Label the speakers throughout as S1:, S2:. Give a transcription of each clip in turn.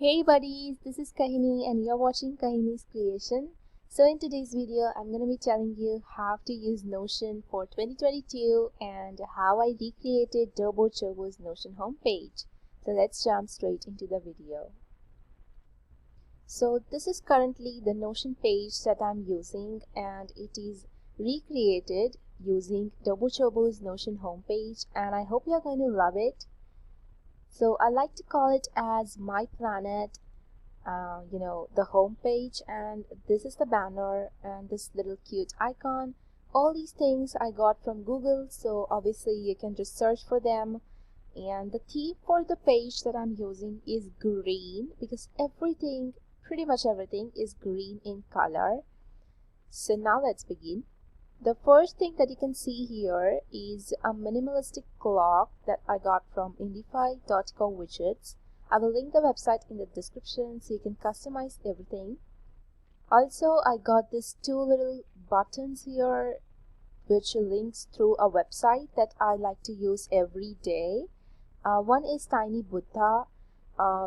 S1: Hey buddies, this is Kahini and you're watching Kahini's Creation. So in today's video, I'm going to be telling you how to use Notion for 2022 and how I recreated Dobochobo's Notion homepage. So let's jump straight into the video. So this is currently the Notion page that I'm using and it is recreated using Dobochobo's Notion homepage and I hope you're going to love it. So I like to call it as my planet, the home page, and this is the banner and this little cute icon. All these things I got from Google, so obviously you can just search for them. And the theme for the page that I'm using is green because pretty much everything is green in color. So now let's begin. The first thing that you can see here is a minimalistic clock that I got from Indify.co widgets. I will link the website in the description so you can customize everything. Also, I got these two little buttons here which links through a website that I like to use every day. One is Tiny Buddha,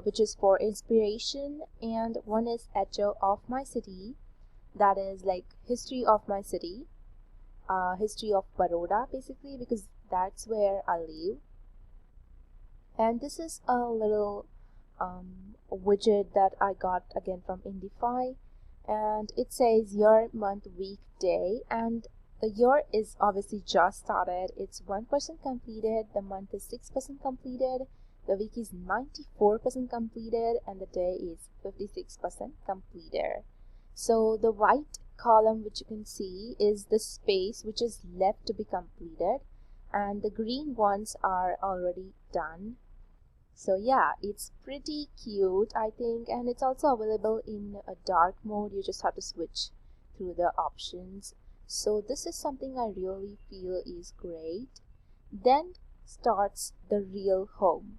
S1: which is for inspiration, and one is Heyo of my city, that is like history of my city. History of Baroda basically because that's where I live. And this is a little widget that I got again from Indify, and it says year, month, week, day, and the year is obviously just started. It's 1% completed, the month is 6% completed, the week is 94% completed, and the day is 56% completed. So the white column which you can see is the space which is left to be completed, and the green ones are already done. So yeah, it's pretty cute I think, and it's also available in a dark mode. You just have to switch through the options. So this is something I really feel is great. Then starts the real home,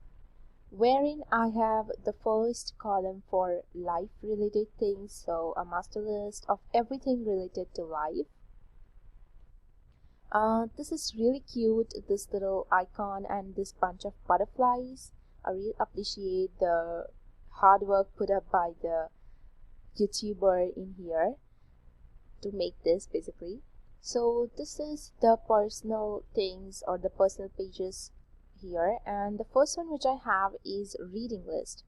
S1: wherein I have the first column for life related things, so a master list of everything related to life. This is really cute, this little icon and this bunch of butterflies. I really appreciate the hard work put up by the YouTuber in here to make this basically. So this is the personal things or the personal pages here, and the first one which I have is reading list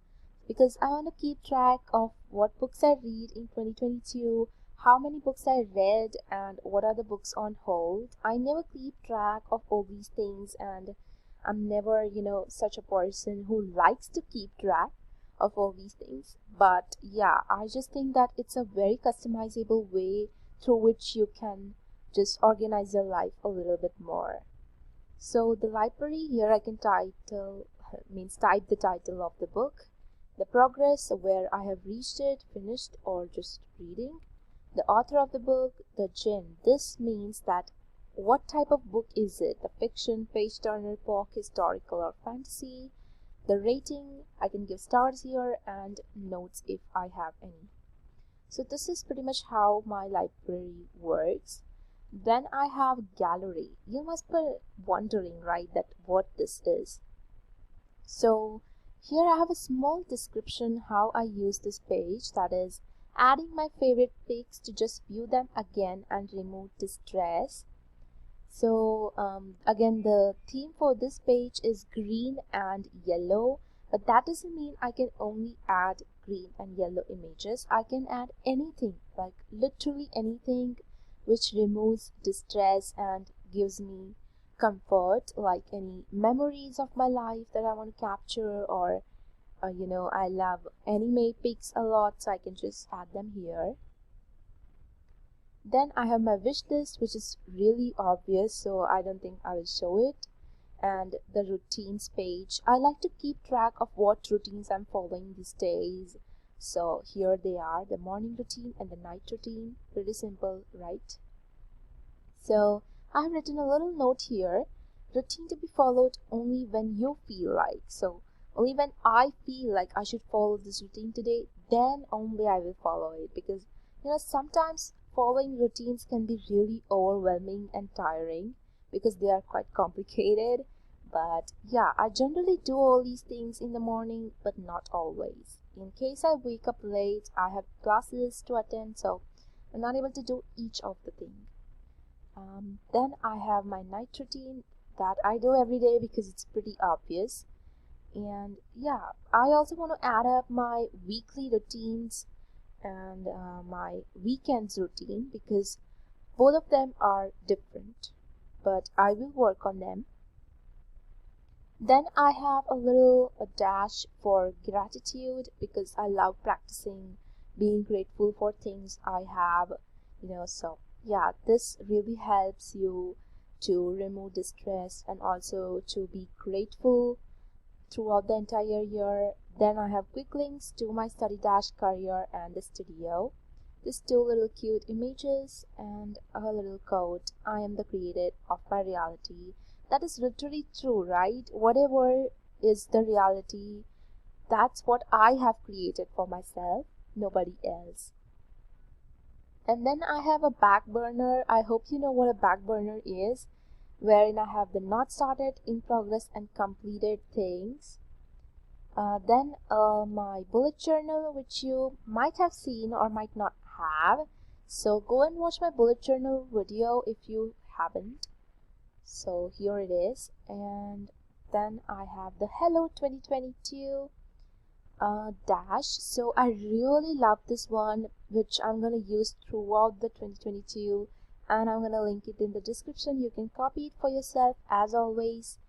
S1: because I want to keep track of what books I read in 2022, how many books I read, and what are the books on hold. I never keep track of all these things, and I'm never such a person who likes to keep track of all these things. But yeah, I just think that it's a very customizable way through which you can just organize your life a little bit more. So the library here I can type the title of the book, the progress where I have reached it, finished or just reading, the author of the book, the genre. This means that what type of book is it, the fiction, page turner, epoch, historical or fantasy, the rating, I can give stars here, and notes if I have any. So this is pretty much how my library works. Then I have gallery. You must be wondering, right, that what this is. So here I have a small description how I use this page, that is adding my favorite pics to just view them again and remove distress. So again, the theme for this page is green and yellow, but that doesn't mean I can only add green and yellow images. I can add anything, like literally anything which removes distress and gives me comfort, like any memories of my life that I want to capture, or I love anime pics a lot, so I can just add them here. Then I have my wish list, which is really obvious, so I don't think I will show it. And the routines page, I like to keep track of what routines I'm following these days. So here they are, the morning routine and the night routine. Pretty simple, right? So I have written a little note here, routine to be followed only when you feel like. So only when I feel like I should follow this routine today, then only I will follow it, because sometimes following routines can be really overwhelming and tiring because they are quite complicated. But yeah, I generally do all these things in the morning, but not always. In case I wake up late, I have classes to attend, so I'm not able to do each of the things. Then I have my night routine that I do every day because it's pretty obvious. And yeah, I also want to add up my weekly routines and my weekends routine because both of them are different, but I will work on them. Then I have a dash for gratitude because I love practicing being grateful for things I have, so yeah, this really helps you to remove the stress and also to be grateful throughout the entire year. Then I have quick links to my study dash career and the studio. These two little cute images and a little quote. I am the creator of my reality. That is literally true, right? Whatever is the reality, that's what I have created for myself, nobody else. And then I have a back burner. I hope you know what a back burner is, wherein I have the not started, in progress, and completed things. Then my bullet journal, which you might have seen or might not have. So go and watch my bullet journal video if you haven't. So here it is. And then I have the Hello 2022 dash. So I really love this one, which I'm going to use throughout the 2022. And I'm going to link it in the description. You can copy it for yourself as always.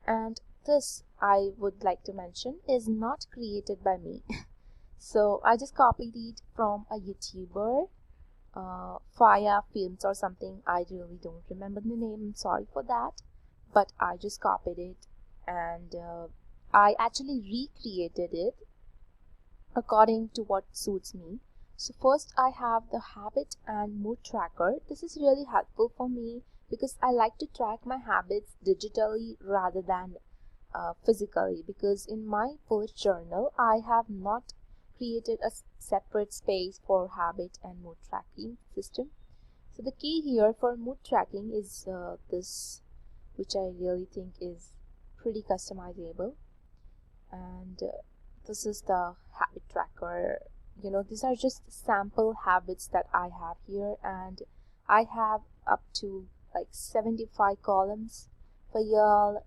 S1: And this, I would like to mention, is not created by me. So I just copied it from a YouTuber, Faya Films or something. I really don't remember the name. I'm sorry for that. But I just copied it and I actually recreated it according to what suits me. So first I have the habit and mood tracker. This is really helpful for me because I like to track my habits digitally rather than physically, because in my bullet journal I have not created a separate space for habit and mood tracking system. So the key here for mood tracking is this, which I really think is pretty customizable. And this is the habit tracker. These are just sample habits that I have here, and I have up to like 75 columns for y'all.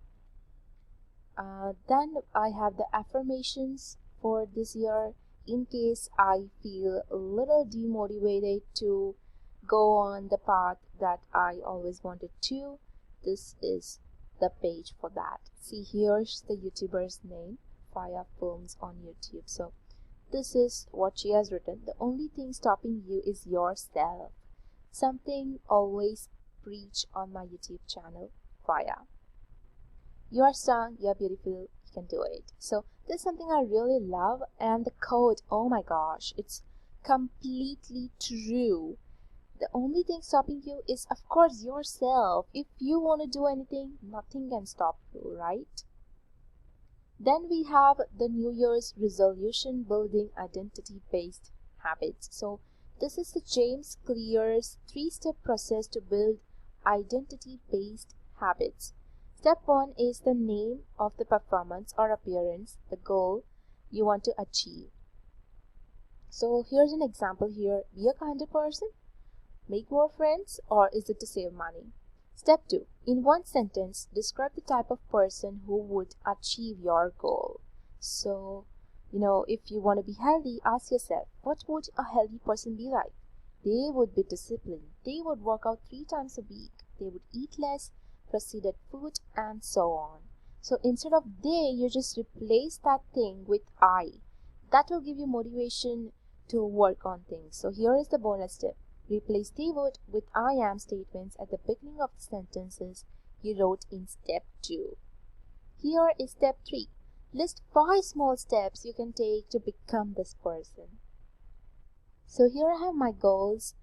S1: Then I have the affirmations for this year in case I feel a little demotivated to go on the path that I always wanted to. This is the page for that. See, here's the YouTuber's name, Faya Films on YouTube. So this is what she has written. The only thing stopping you is yourself. Something always preach on my YouTube channel, Faya. You are strong, you are beautiful, you can do it. So this is something I really love. And the quote, oh my gosh, it's completely true. The only thing stopping you is, of course, yourself. If you want to do anything, nothing can stop you, right? Then we have the New Year's resolution, building identity-based habits. So this is the James Clear's 3-step process to build identity-based habits. Step 1 is the name of the performance or appearance, the goal you want to achieve. So here's an example here. Be a kinder person, make more friends, or is it to save money? Step 2. In one sentence, describe the type of person who would achieve your goal. So, if you want to be healthy, ask yourself, what would a healthy person be like? They would be disciplined. They would work out 3 times a week. They would eat less processed food, and so on. So instead of they, you just replace that thing with I. That will give you motivation to work on things. So here is the bonus tip. Replace they would with I am statements at the beginning of the sentences you wrote in step 2. Here is step 3. List 5 small steps you can take to become this person. So here I have my goals.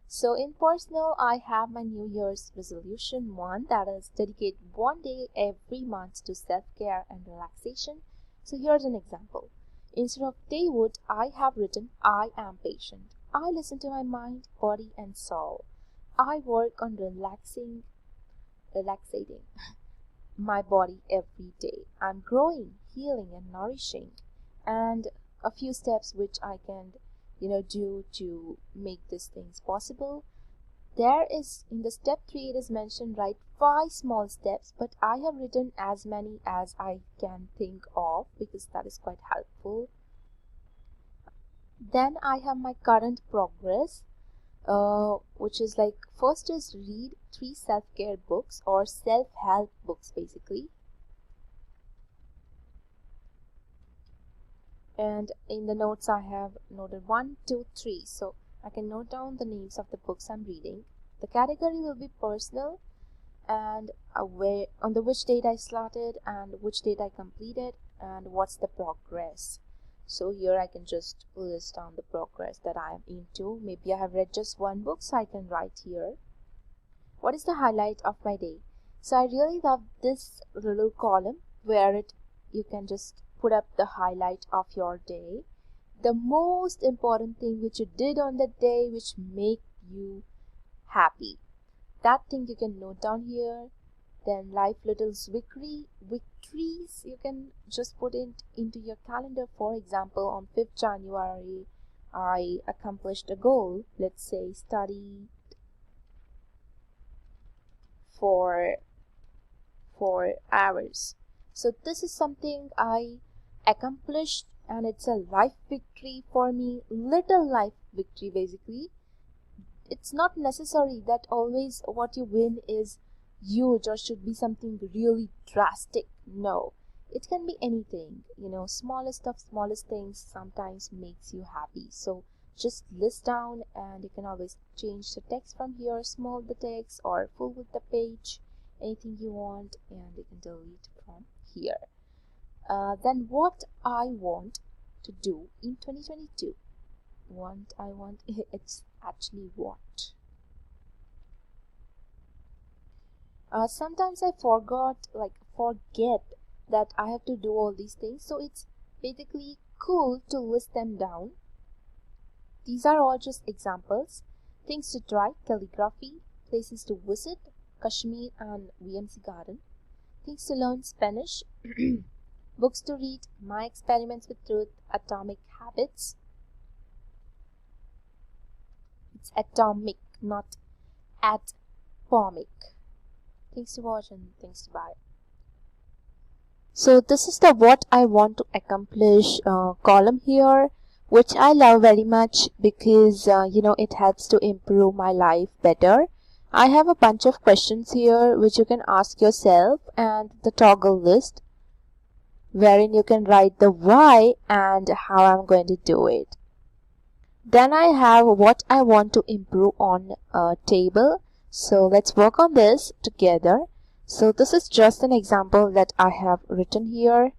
S1: So in personal, I have my New Year's resolution 1, that is dedicate 1 day every month to self-care and relaxation. So here's an example. Instead of they would, I have written I am patient. I listen to my mind, body and soul. I work on relaxating. my body every day. I'm growing, healing, and nourishing. And a few steps which I can, do to make these things possible. There is, in the step 3, it is mentioned write 5 small steps, but I have written as many as I can think of because that is quite helpful. Then I have my current progress, which is like, first is read 3 self-care books or self-help books basically. And in the notes I have noted 1, 2, 3. So I can note down the names of the books I'm reading. The category will be personal and on which date I started and which date I completed and what's the progress. So here I can just list down the progress that I am into. Maybe I have read just 1 book, so I can write here. What is the highlight of my day? So I really love this little column where you can just put up the highlight of your day. The most important thing which you did on that day which make you happy. That thing you can note down here. Then life little victories, you can just put it into your calendar. For example, on 5th January, I accomplished a goal. Let's say studied for 4 hours. So this is something I accomplished and it's a life victory for me, little life victory basically. It's not necessary that always what you win is huge or should be something really drastic. No, it can be anything, smallest of smallest things sometimes makes you happy. So just list down, and you can always change the text from here, small the text or full with the page, anything you want, and you can delete from here. Then what I want to do in 2022. It's actually what? Sometimes I forget that I have to do all these things. So it's basically cool to list them down. These are all just examples. Things to try, calligraphy. Places to visit, Kashmir and VMC Garden. Things to learn, Spanish. Books to read, My Experiments with Truth, Atomic Habits. It's atomic, not atomic. Things to watch and things to buy. So this is the what I want to accomplish column here, which I love very much because it helps to improve my life better. I have a bunch of questions here which you can ask yourself, and the toggle list wherein you can write the why and how I'm going to do it. Then I have what I want to improve on a table. So let's work on this together. So this is just an example that I have written here.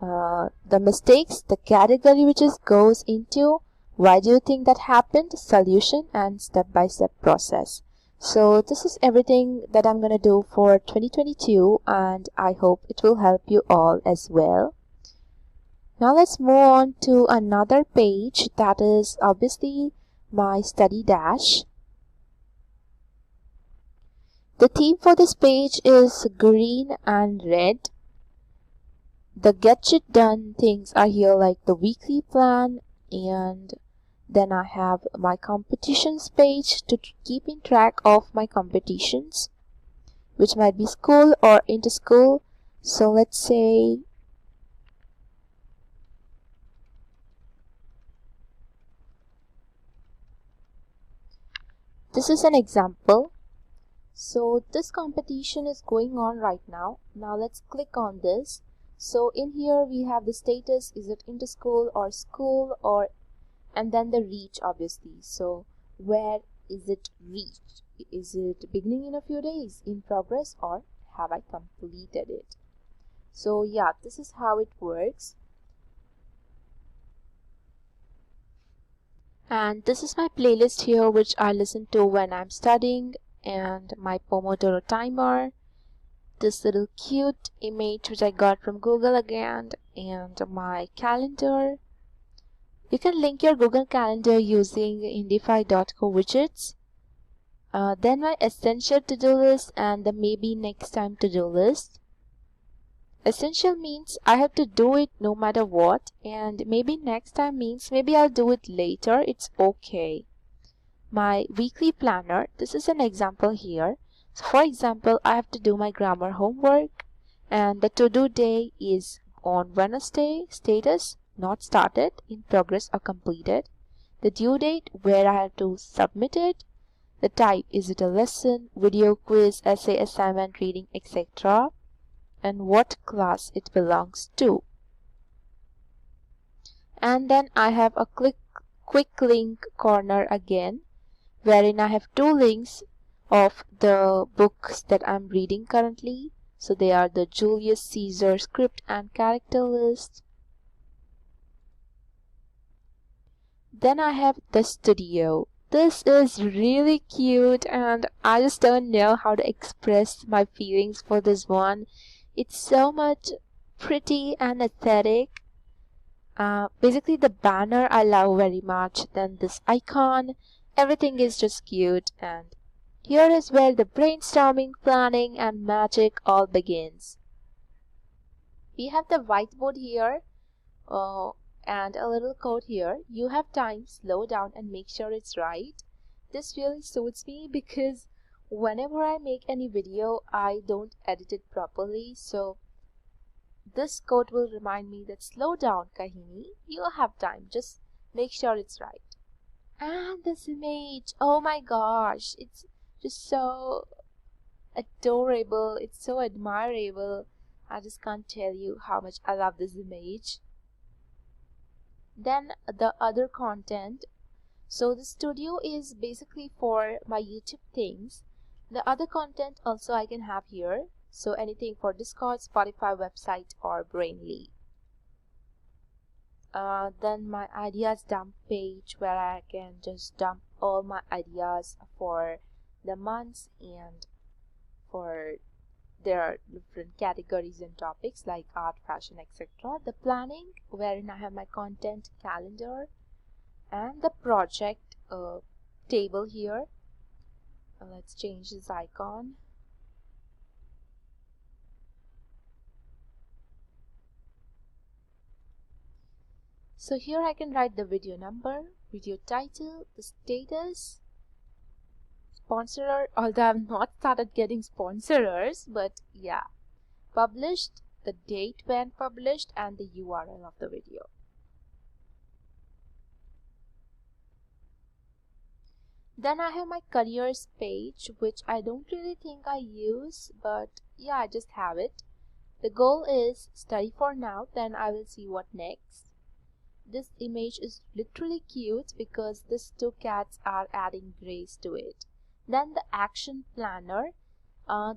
S1: The mistakes, the category which goes into why do you think that happened, solution, and step-by-step process. So this is everything that I'm going to do for 2022, and I hope it will help you all as well. Now let's move on to another page, that is obviously my study dash. The theme for this page is green and red. The get shit done things are here, like the weekly plan, and then I have my competitions page to keeping track of my competitions, which might be school or inter-school. So let's say this is an example. So this competition is going on right now. Now let's click on this. So in here we have the status, is it inter-school or school, or and then the reach obviously. So where is it reached? Is it beginning in a few days, in progress, or have I completed it? So yeah, this is how it works. And this is my playlist here which I listen to when I'm studying, and my Pomodoro timer, this little cute image which I got from Google again, and my calendar. You can link your Google Calendar using indify.co widgets. Then my essential to-do list and the maybe next time to-do list. Essential means I have to do it no matter what, and maybe next time means maybe I'll do it later. It's okay. My weekly planner, this is an example here. So for example, I have to do my grammar homework, and the to-do day is on Wednesday. Status not started, in progress or completed. The due date where I have to submit it. The type, is it a lesson, video, quiz, essay, assignment, reading, etc. And what class it belongs to. And then I have a quick link corner again, wherein I have two links of the books that I'm reading currently. So they are the Julius Caesar script and character list. Then I have the studio. This is really cute and I just don't know how to express my feelings for this one. It's so much pretty and aesthetic. Basically the banner I love very much. Then this icon, everything is just cute, and here is where the brainstorming, planning and magic all begins. We have the whiteboard here and a little quote here. You have time, slow down and make sure it's right. This really suits me because whenever I make any video, I don't edit it properly. So this quote will remind me that slow down, Kahini. You have time. Just make sure it's right. And this image, oh my gosh, it's just so adorable. It's so admirable. I just can't tell you how much I love this image. Then the other content. So the studio is basically for my YouTube things. The other content also I can have here. So anything for Discord, Spotify, website or Brainly. Then my ideas dump page where I can just dump all my ideas for the months, and for there are different categories and topics like art, fashion, etc. The planning wherein I have my content calendar, and the project table here. Let's change this icon. So here I can write the video number, video title, the status, sponsor, although I've not started getting sponsors, but yeah, published, the date when published, and the URL of the video. Then I have my careers page, which I don't really think I use, but yeah, I just have it. The goal is study for now, then I will see what next. This image is literally cute because these two cats are adding grace to it. Then the action planner.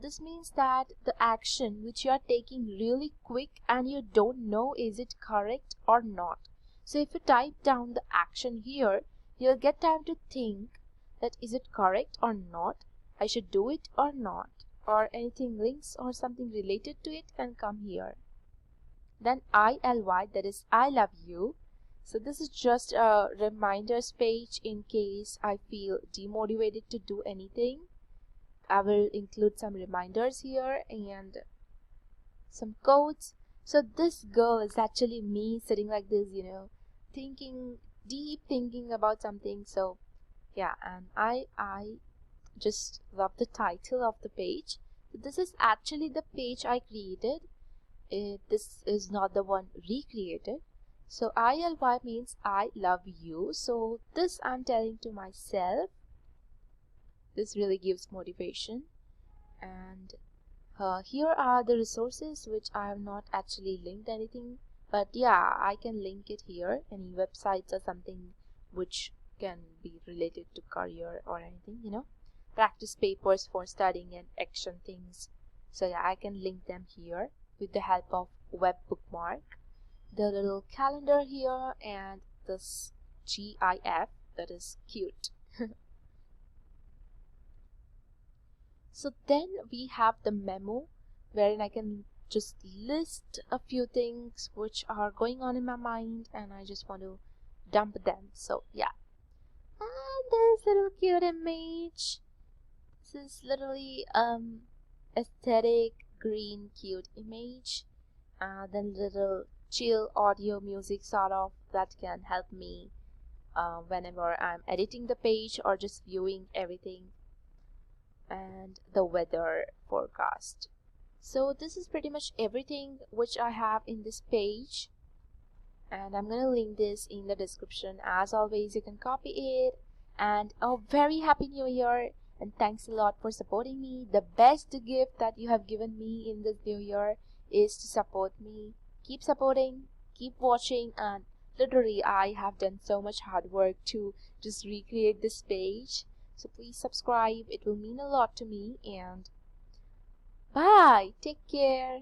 S1: This means that the action which you are taking really quick and you don't know is it correct or not. So if you type down the action here, you'll get time to think that is it correct or not, I should do it or not, or anything links or something related to it can come here. Then ILY, that is I love you. So this is just a reminders page in case I feel demotivated to do anything. I will include some reminders here and some quotes. So this girl is actually me sitting like this, you know, deep thinking about something. So yeah, and I just love the title of the page. So this is actually the page I created. This is not the one recreated. So ILY means I love you. So this I'm telling to myself. This really gives motivation. And here are the resources which I have not actually linked anything. But yeah, I can link it here. Any websites or something which can be related to career or anything, you know. Practice papers for studying and action things. So yeah, I can link them here with the help of web bookmark. The little calendar here and this GIF, that is cute. So then we have the memo wherein I can just list a few things which are going on in my mind and I just want to dump them. So yeah, and this little cute image. this is literally aesthetic green cute image, then little chill audio music sort of that can help me whenever I'm editing the page or just viewing everything, and the weather forecast. So this is pretty much everything which I have in this page, and I'm gonna link this in the description. As always, you can copy it. And a very happy new year, and thanks a lot for supporting me. The best gift that you have given me in this new year is to support me. Keep supporting, keep watching, and literally I have done so much hard work to just recreate this page. So please subscribe, it will mean a lot to me. And bye, take care.